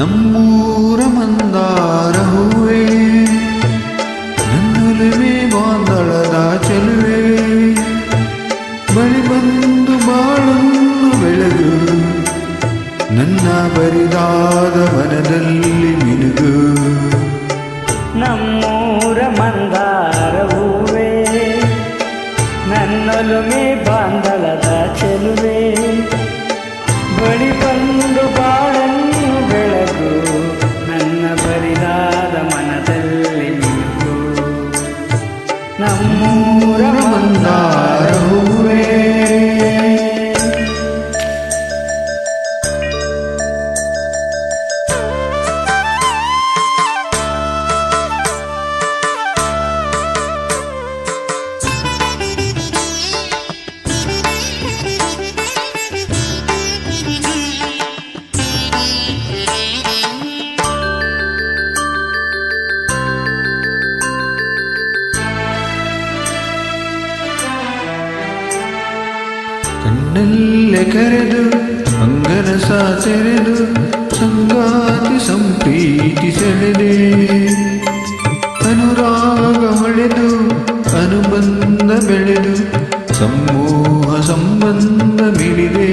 ನಮ್ಮೂರ ಮಂದಾರ ಹೂವೇ, ನನ್ನೊಲುಮೆ ಬಾಂದಳದ ಚೆಲುವೆ, ಬಳಿ ಬಂದು ಬಾಳನ್ನು ಬೆಳಗು, ನನ್ನ ಬರಿದಾದ ವನದಲ್ಲಿ ಮಿನುಗು. ನಮ್ಮೂರ ಮಂದಾರ ಹೂವೇ, ನನ್ನೊಲುಮೆ ಬಾಂದಳದ ಚೆಲುವೆ, ಬಳಿ ಬಂದು ಬಾಳನ್ನು ಬೆಳಗು, ನನ್ನ ಬರಿದಾದ ಮನದಲ್ಲಿ ಮಿನುಗು. ನಮ್ಮೂರ ಮಂದಾರ ಹೂವೇ. ಕಣ್ಣಲ್ಲೇ ಕರೆದು ಅಂಗನಸ ತೆರೆದು ಸಂಗಾತಿ ಸಂಪ್ರೀತಿ ಸೆಳೆದೆ, ಅನುರಾಗ ಹೊಳೆದು ಅನುಬಂಧ ಬೆಳೆದು ಸಮೂಹ ಸಂಬಂಧ ಮಿಡಿದೆ.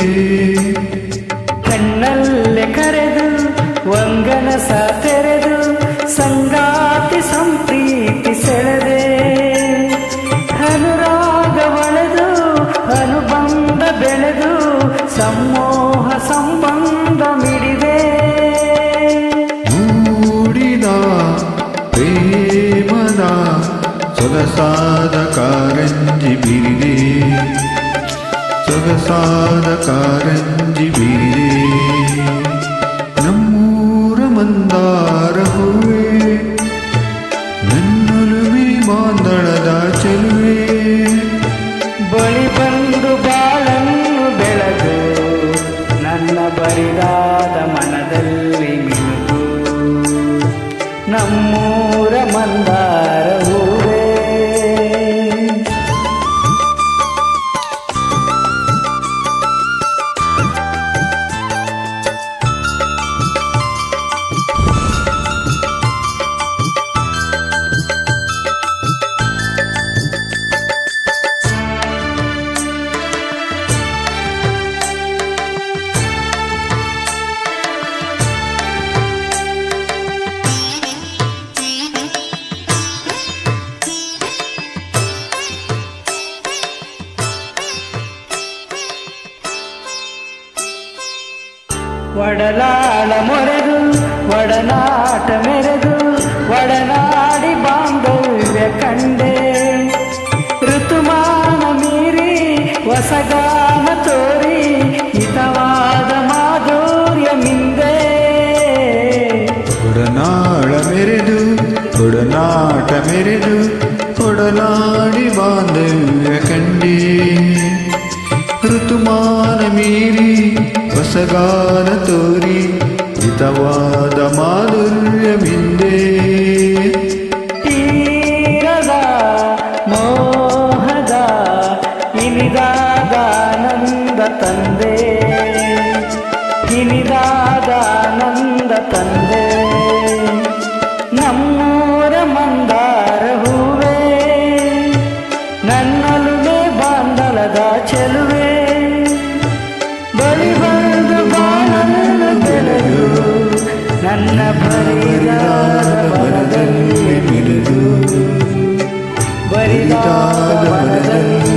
ಕಣ್ಣಲ್ಲೇ ಕರೆದು ವಂಗನಸ ತೆರೆದು ಸಂಗಾತಿ ಸಂಪ್ರೀತಿ ಸೆಳೆದೆ, ಅನುರಾಗ ಹೊಳೆದು ಅನುಬಂಧ ಬೆಳೆದು ಸಮೂಹ ಸಂಬಂಧ ಮಿಡಿದೆ. ಮೂಡಿದ ಪ್ರೇಮದ ಸೊಗಸಾದ ಕಾರಂಜಿ ಬಿರಿದೆ, ಸೊಗಸಾದ ಕಾರಂಜಿ ಬಿರಿದೆ. ನಮ್ಮೂರ ಮಂದಾರ ಹೂವೇ, ನನ್ನೊಲುಮೆ ಬಾಂದಳದ ಚೆಲುವೆ, ಬಳಿ ಬಂದು ಬಾಳನ್ನು ಬೆಳಗು, ನನ್ನ ಬರಿದಾದ ಮನದಲ್ಲಿ ಮಿನುಗು. ನಮ್ಮೂರ ಮಂದಾರ ಹೂವೇ. ಒಡಲಾಳ ಮೊರೆದು ಒಡನಾಟ ಮೆರೆದು ಒಡನಾಡಿ ಬಾಂಧವ್ಯ ಕಂಡೆ, ಋತುಮಾನ ಮೀರಿ ಹೊಸಗಾನ ತೋರಿ ಹಿತವಾದ ಮಾಧುರ್ಯ ಮಿಂದೆ. ಒಡನಾಳ ಮೆರೆದು ಒಡನಾಟ ಮೆರೆದು ಒಡನಾಡಿ ಬಾಂಧವ್ಯ ಕಂಡೆ, ಋತುಮಾನ ಮೀರಿ ಹೊಸಗಾನ ತೋರಿ ಹಿತವಾದ ಮಾಧುರ್ಯ ಮಿಂದೆ. ತೀರದ ಮೋಹದ ಇನಿದಾದ ಆನಂದ ತಂದೆ, ಇನಿದಾದ ಆನಂದ ತಂದೆ. ನಮ್ಮೂರ ಮಂದಾರ ಹೂವೇ, ನನ್ನೊಲುಮೆ ಬಾಂದಳದ ಚೆಲುವೆ, ಬಳಿ ಬಂದು ಬಾಳನ್ನು ಬೆಳೆದು, ನನ್ನ ಬರಿದಾದ ಮನದಲ್ಲಿ ಮಿಡಿದು, ಬರಿದಾದ ಮನದಲ್ಲಿ